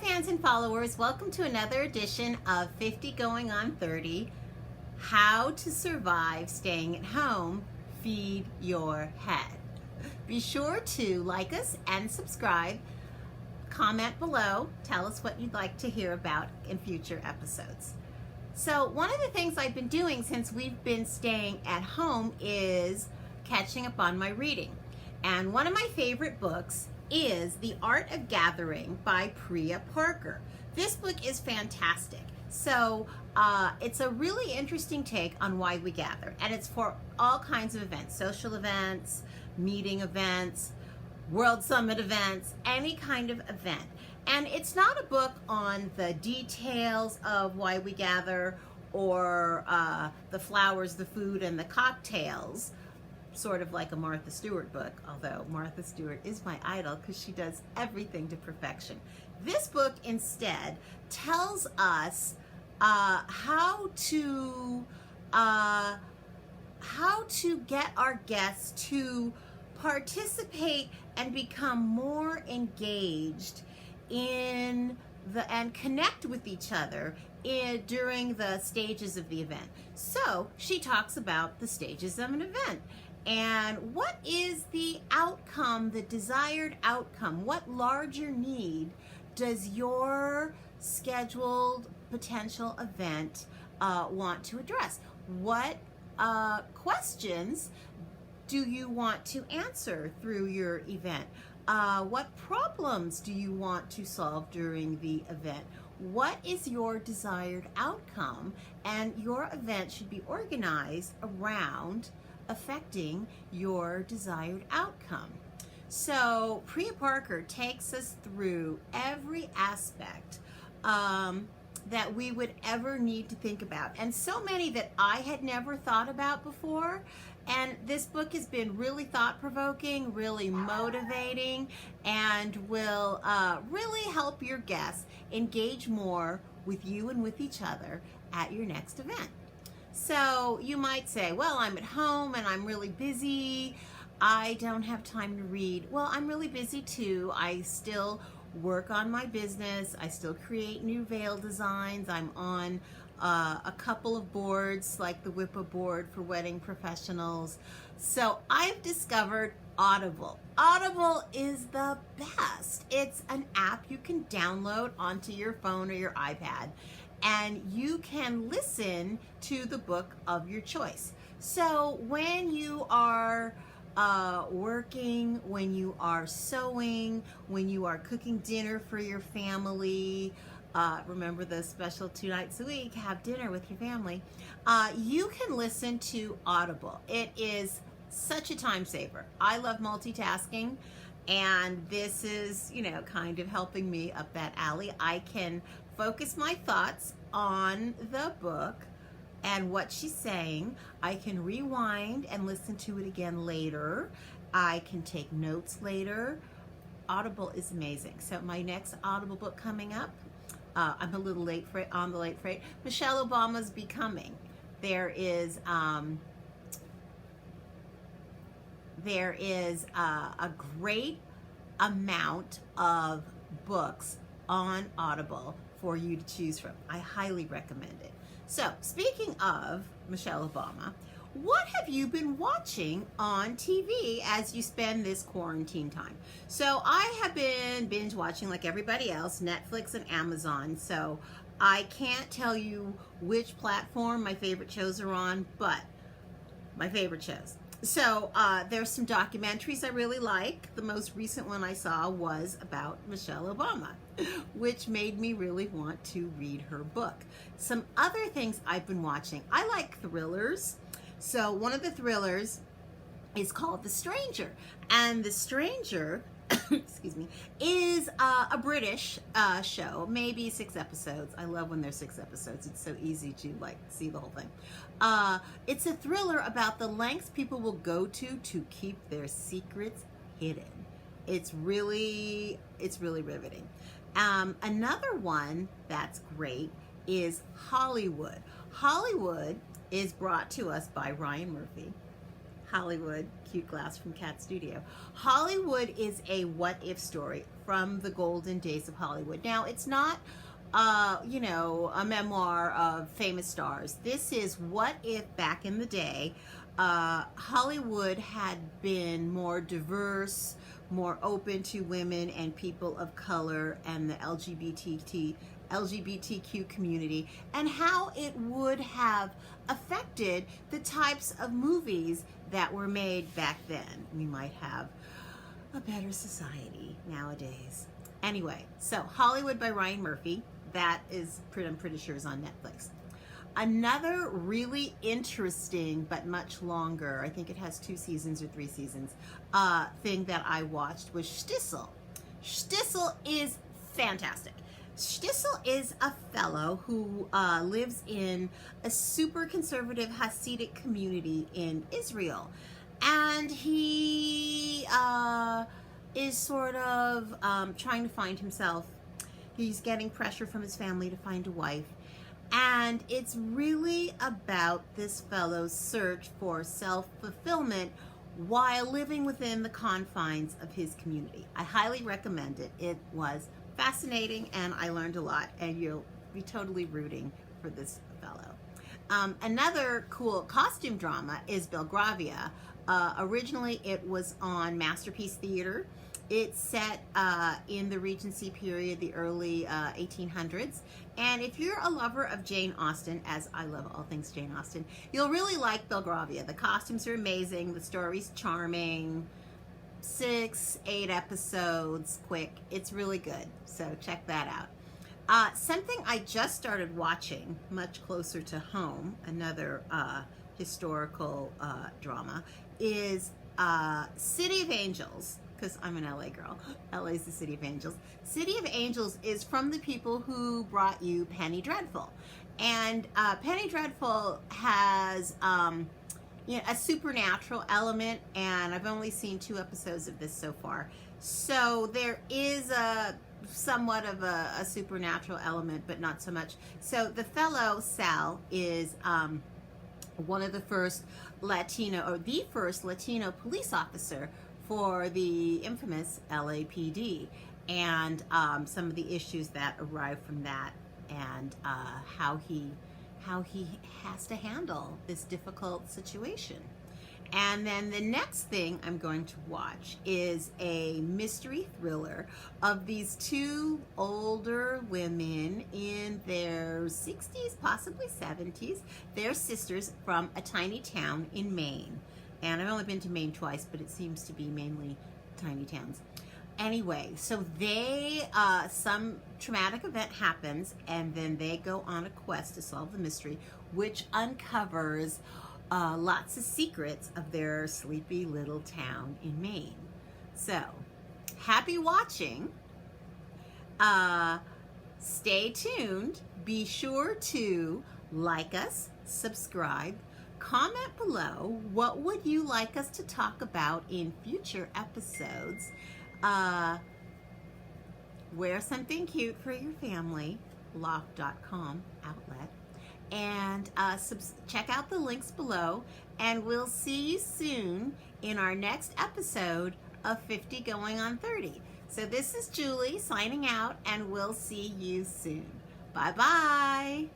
fans and followers, welcome to another edition of 50 Going on 30, How to Survive Staying at Home, Feed Your Head. Be sure to like us and subscribe, comment below, tell us what you'd like to hear about in future episodes. So one of the things I've been doing since we've been staying at home is catching up on my reading. And one of my favorite books is The Art of Gathering by Priya Parker. This book is fantastic. So it's a really interesting take on why we gather, and it's for all kinds of events, social events, meeting events, World Summit events, any kind of event. And it's not a book on the details of why we gather or the flowers, the food, and the cocktails, sort of like a Martha Stewart book, although Martha Stewart is my idol because she does everything to perfection. This book instead tells us how to get our guests to participate and become more engaged in and connect with each other during the stages of the event. So she talks about the stages of an event. And what is the outcome, the desired outcome? What larger need does your scheduled potential event want to address? What questions do you want to answer through your event? What problems do you want to solve during the event? What is your desired outcome? And your event should be organized around affecting your desired outcome. So Priya Parker takes us through every aspect that we would ever need to think about, and so many that I had never thought about before. And this book has been really thought-provoking, really motivating, and will really help your guests engage more with you and with each other at your next event. So you might say, well, I'm at home and I'm really busy. I don't have time to read. Well, I'm really busy too. I still work on my business. I still create new veil designs. I'm on a couple of boards like the WIPA board for wedding professionals. So I've discovered Audible. Audible is the best. It's an app you can download onto your phone or your iPad, and you can listen to the book of your choice. So when you are working, when you are sewing, when you are cooking dinner for your family, remember the special 2 nights a week, have dinner with your family, you can listen to Audible. It is such a time saver. I love multitasking, and this is, kind of helping me up that alley. I can focus my thoughts on the book and what she's saying. I can rewind and listen to it again later. I can take notes later. Audible is amazing. So my next Audible book coming up, I'm a little late on the late freight. Michelle Obama's Becoming. There is a great amount of books on Audible for you to choose from. I highly recommend it. So, speaking of Michelle Obama, what have you been watching on TV as you spend this quarantine time? So, I have been binge watching, like everybody else, Netflix and Amazon. So, I can't tell you which platform my favorite shows are on, but my favorite shows. So there's some documentaries I really like. The most recent one I saw was about Michelle Obama, which made me really want to read her book. Some other things I've been watching. I like thrillers. So one of the thrillers is called The Stranger. And The Stranger, excuse me, is a British show, maybe 6 episodes. I love when there's 6 episodes. It's so easy to see the whole thing. It's a thriller about the lengths people will go to keep their secrets hidden. It's really riveting. Another one that's great is Hollywood. Hollywood is brought to us by Ryan Murphy. Hollywood, cute glass from Cat Studio. Hollywood is a what-if story from the golden days of Hollywood. Now, it's not, you know, a memoir of famous stars. This is what if back in the day, Hollywood had been more diverse, more open to women and people of color and the LGBTQ community, and how it would have affected the types of movies that were made back then. We might have a better society nowadays. Anyway, so Hollywood by Ryan Murphy, that is, I'm pretty sure, is on Netflix. Another really interesting but much longer, I think it has 2 seasons or 3 seasons, thing that I watched was Shtisel. Shtisel is fantastic. Shtisel is a fellow who lives in a super conservative Hasidic community in Israel. And he is sort of trying to find himself. He's getting pressure from his family to find a wife. And it's really about this fellow's search for self-fulfillment while living within the confines of his community. I highly recommend it. It was fascinating and I learned a lot, and you'll be totally rooting for this fellow. Another cool costume drama is Belgravia. Originally it was on Masterpiece Theater. It's set in the Regency period, the early 1800s. And if you're a lover of Jane Austen, as I love all things Jane Austen, you'll really like Belgravia. The costumes are amazing. The story's charming. 6-8 episodes, quick. It's really good. So check that out. Something I just started watching, much closer to home, another historical drama, is City of Angels. Because I'm an LA girl. LA is the City of Angels. City of Angels is from the people who brought you Penny Dreadful. And Penny Dreadful has you know, a supernatural element, and I've only seen 2 episodes of this so far. So there is a somewhat of a supernatural element, but not so much. So the fellow, Sal, is one of the first Latino, or the first Latino police officer for the infamous LAPD, and some of the issues that arrive from that, and how he has to handle this difficult situation. And then the next thing I'm going to watch is a mystery thriller of these 2 older women in their 60s, possibly 70s. They're sisters from a tiny town in Maine. And I've only been to Maine twice, but it seems to be mainly tiny towns. Anyway, so they, some traumatic event happens, and then they go on a quest to solve the mystery, which uncovers lots of secrets of their sleepy little town in Maine. So, happy watching. Stay tuned. Be sure to like us, subscribe, comment below what would you like us to talk about in future episodes. Wear something cute for your family, loft.com outlet. And check out the links below, and we'll see you soon in our next episode of 50 Going on 30. So this is Julie signing out, and we'll see you soon. Bye-bye.